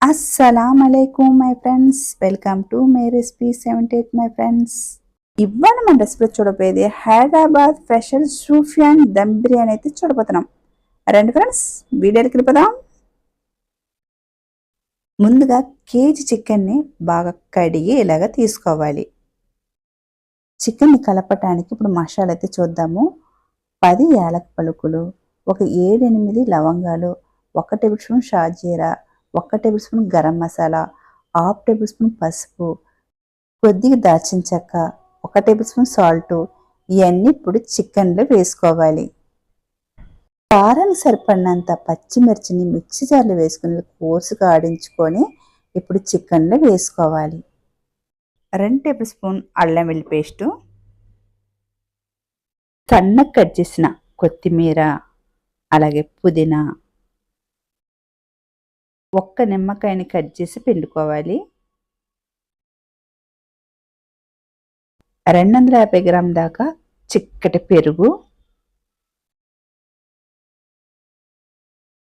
అస్సలాముఅలైకుం my friends, welcome to my recipe 78 my friends. ఇవాళ మన recipe చూడబోయేది హైదరాబాద్ స్పెషల్ సూఫియాన్ దమ్ బిర్యానీ అయితే చూడబోతున్నాం. రండి ఫ్రెండ్స్, వీడియోకి వెళ్ళిపోదాం. ముందుగా కేజీ చికెన్ని బాగా కడిగి ఇలాగ తీసుకోవాలి. చికెన్ని కలపటానికి ఇప్పుడు మసాలా అయితే చూద్దాము. 10 యాలక పలుకులు, ఒక 7-8 లవంగాలు, 1 టేబుల్ స్పూన్ షాజీరా, 1 table spoon garam masala, 1/2 table spoon పసుపు, కొద్దిగా దాల్చిన చెక్క, 1 టేబుల్ స్పూన్ సాల్ట్. ఇవన్నీ ఇప్పుడు చికెన్లో వేసుకోవాలి. కారానికి సరిపడినంత పచ్చిమిర్చిని మిక్సీ జార్లో వేసుకుని కోసుగా ఆడించుకొని ఇప్పుడు చికెన్లో వేసుకోవాలి. 2 టేబుల్ స్పూన్ అల్లం వెల్లుల్లి పేస్టు, సన్నగా కట్ చేసిన కొత్తిమీర, అలాగే పుదీనా, 1 నిమ్మకాయని కట్ చేసి పిండుకోవాలి. 250 గ్రాముల దాకా చిక్కటి పెరుగు,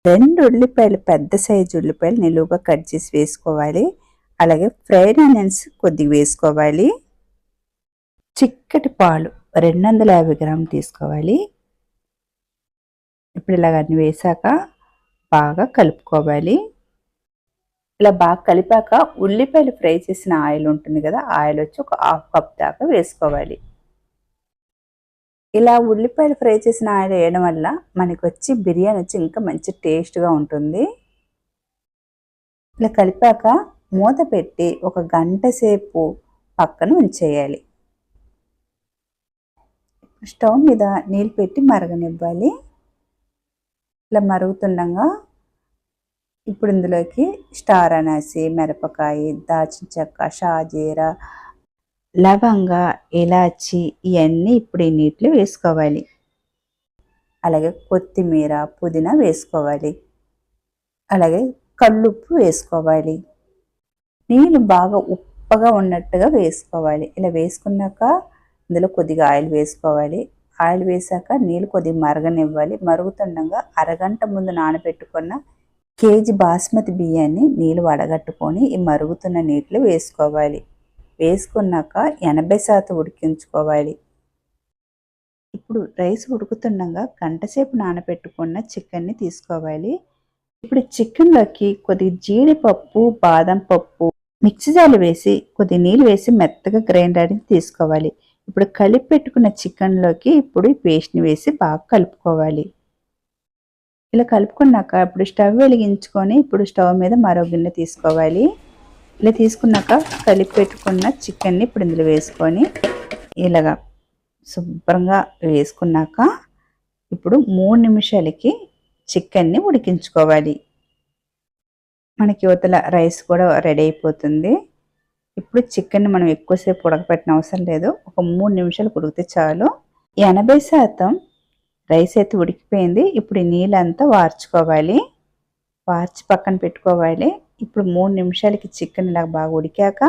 2 ఉల్లిపాయలు, పెద్ద సైజు ఉల్లిపాయలు నిలువుగా కట్ చేసి వేసుకోవాలి. అలాగే ఫ్రైడ్ ఆనియన్స్ కొద్దిగా వేసుకోవాలి. చిక్కటి పాలు 250 గ్రాములు తీసుకోవాలి. ఇప్పుడు ఇలాగ అన్ని వేసాక బాగా కలుపుకోవాలి. ఇలా బాగా కలిపాక ఉల్లిపాయలు ఫ్రై చేసిన ఆయిల్ ఉంటుంది కదా, ఆయిల్ వచ్చి ఒక 1/2 కప్ దాకా వేసుకోవాలి. ఇలా ఉల్లిపాయలు ఫ్రై చేసిన ఆయిల్ వేయడం వల్ల మనకి వచ్చి బిర్యానీ వచ్చి ఇంకా మంచి టేస్ట్గా ఉంటుంది. ఇలా కలిపాక మూత పెట్టి 1 గంట సేపు పక్కన ఉంచేయాలి. స్టవ్ మీద నీళ్ళు పెట్టి మరగనివ్వాలి. ఇలా మరుగుతుండగా ఇప్పుడు ఇందులోకి స్టార్ అనాసి, మిరపకాయ, దాల్చిన చెక్క, షాజీరా, లవంగ, ఇలాచి ఇవన్నీ ఇప్పుడు ఈ నీటిలో వేసుకోవాలి. అలాగే కొత్తిమీర, పుదీనా వేసుకోవాలి. అలాగే కల్లుప్పు వేసుకోవాలి. నీళ్ళు బాగా ఉప్పగా ఉన్నట్టుగా వేసుకోవాలి. ఇలా వేసుకున్నాక ఇందులో కొద్దిగా ఆయిల్ వేసుకోవాలి. ఆయిల్ వేసాక నీళ్ళు కొద్దిగా మరగనివ్వాలి. మరుగుతుండగా అరగంట ముందు నానబెట్టుకున్న కేజీ బాస్మతి బియ్యాన్ని నీళ్ళు వడగట్టుకొని ఈ మరుగుతున్న నీటిలో వేసుకోవాలి. వేసుకున్నాక 80% ఉడికించుకోవాలి. ఇప్పుడు రైస్ ఉడుకుతుండగా గంట సేపు నానబెట్టుకున్న చికెన్ని తీసుకోవాలి. ఇప్పుడు చికెన్లోకి కొద్దిగా జీడిపప్పు, బాదం పప్పు మిక్సీ జార్లో వేసి కొద్ది నీళ్ళు వేసి మెత్తగా గ్రైండర్ తీసుకోవాలి. ఇప్పుడు కలిపి పెట్టుకున్న చికెన్లోకి ఇప్పుడు ఈ పేస్ట్ని వేసి బాగా కలుపుకోవాలి. ఇలా కలుపుకున్నాక ఇప్పుడు స్టవ్ వెలిగించుకొని ఇప్పుడు స్టవ్ మీద మరో గిన్నె తీసుకోవాలి. ఇలా తీసుకున్నాక కలిపి పెట్టుకున్న చికెన్ని ఇప్పుడు ఇందులో వేసుకొని ఇలాగా శుభ్రంగా వేసుకున్నాక ఇప్పుడు 3 నిమిషాలకి చికెన్ని ఉడికించుకోవాలి. మనకి యువతల రైస్ కూడా రెడీ అయిపోతుంది. ఇప్పుడు చికెన్ని మనం ఎక్కువసేపు ఉడకపెట్టిన అవసరం లేదు. ఒక 3 నిమిషాలు ఉడికితే చాలు. 80% రైస్ అయితే ఉడికిపోయింది. ఇప్పుడు ఈ నీళ్ళంతా వార్చుకోవాలి. వార్చి పక్కన పెట్టుకోవాలి. ఇప్పుడు 3 నిమిషాలకి చికెన్ ఇలా బాగా ఉడికాక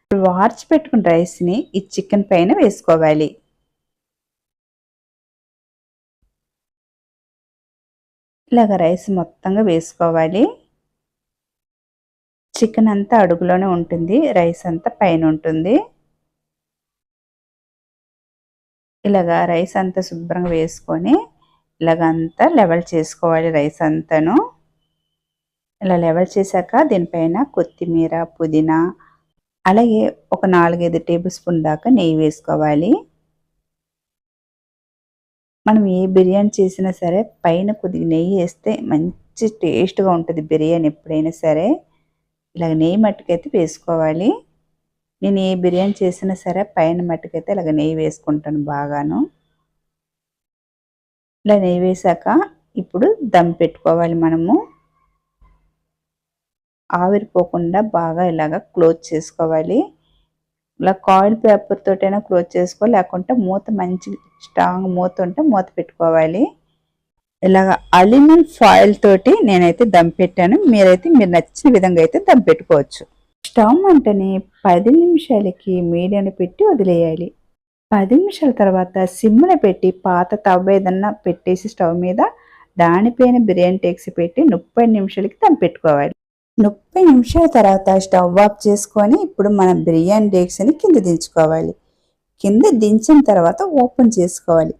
ఇప్పుడు వార్చి పెట్టుకున్న రైస్ని ఈ చికెన్ పైన వేసుకోవాలి. ఇలాగ రైస్ మొత్తంగా వేసుకోవాలి. చికెన్ అంతా అడుగులోనే ఉంటుంది, రైస్ అంతా పైన ఉంటుంది. ఇలాగా రైస్ అంతా శుభ్రంగా వేసుకొని ఇలాగంతా లెవెల్ చేసుకోవాలి రైస్ అంతాను. ఇలా లెవెల్ చేశాక దీనిపైన కొత్తిమీర, పుదీనా, అలాగే ఒక 4-5 టేబుల్ స్పూన్ దాకా నెయ్యి వేసుకోవాలి. మనం ఏ బిర్యానీ చేసినా సరే పైన కొద్దిగా నెయ్యి వేస్తే మంచి టేస్ట్గా ఉంటుంది బిర్యానీ ఎప్పుడైనా సరే. ఇలాగ నెయ్యి మట్టుకైతే వేసుకోవాలి. నేను ఏ బిర్యానీ చేసినా సరే పైన మట్టుకైతే ఇలాగ నెయ్యి వేసుకుంటాను బాగాను. ఇలా నెయ్యి వేసాక ఇప్పుడు దమ్ పెట్టుకోవాలి. మనము ఆవిరిపోకుండా బాగా ఇలాగ క్లోజ్ చేసుకోవాలి. ఇలా కాయిల్ పేపర్ తోటైనా క్లోజ్ చేసుకోవాలి, లేకుంటే మూత మంచి స్ట్రాంగ్ మూత ఉంటే మూత పెట్టుకోవాలి. ఇలాగ అల్యూమినియం ఫాయిల్ తోటి నేనైతే దమ్ పెట్టాను. మీరైతే మీరు నచ్చిన విధంగా అయితే దమ్ పెట్టుకోవచ్చు. స్టవ్ మంటని 10 నిమిషాలకి మీడియంలో పెట్టి వదిలేయాలి. 10 నిమిషాల తర్వాత సిమ్లో పెట్టి పాత తవ్వ ఏదన్నా పెట్టేసి స్టవ్ మీద దానిపైన బిర్యానీ టేక్స్ పెట్టి 30 నిమిషాలకి దమ్ పెట్టుకోవాలి. 30 నిమిషాల తర్వాత స్టవ్ ఆఫ్ చేసుకొని ఇప్పుడు మనం బిర్యానీ డేక్స్ని కింద దించుకోవాలి. కింద దించిన తర్వాత ఓపెన్ చేసుకోవాలి.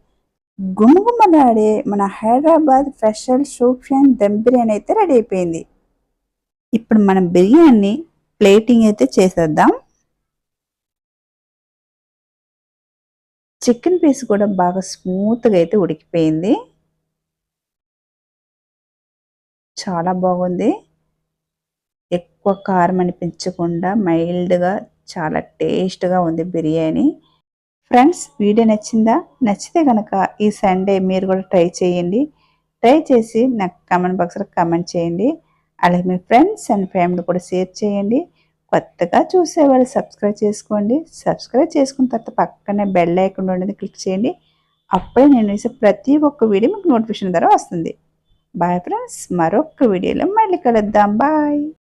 గుమగుమలాడే మన హైదరాబాద్ స్పెషల్ సూఫియాన్ దమ్ బిర్యానీ అయితే రెడీ అయిపోయింది. ఇప్పుడు మనం బిర్యానీ ప్లేటింగ్ అయితే చేసేద్దాం. చికెన్ పీస్ కూడా బాగా స్మూత్గా అయితే ఉడికిపోయింది. చాలా బాగుంది. ఎక్కువ కారం అనిపించకుండా మైల్డ్గా చాలా టేస్ట్గా ఉంది బిర్యానీ. ఫ్రెండ్స్, వీడియో నచ్చిందా? నచ్చితే కనుక ఈ సండే మీరు కూడా ట్రై చేయండి. ట్రై చేసి నాకు కామెంట్ బాక్స్లో కామెంట్ చేయండి. అలాగే మీ ఫ్రెండ్స్ అండ్ ఫ్యామిలీ కూడా షేర్ చేయండి. కొత్తగా చూసేవాళ్ళు సబ్స్క్రైబ్ చేసుకోండి. సబ్స్క్రైబ్ చేసుకున్న తర్వాత పక్కనే బెల్ ఐకాన్ ఉండేది క్లిక్ చేయండి. అప్పుడే నేను వేసే ప్రతి ఒక్క వీడియో మీకు నోటిఫికేషన్ ద్వారా వస్తుంది. బాయ్ ఫ్రెండ్స్, మరొక వీడియోలో మళ్ళీ కలుద్దాం. బాయ్.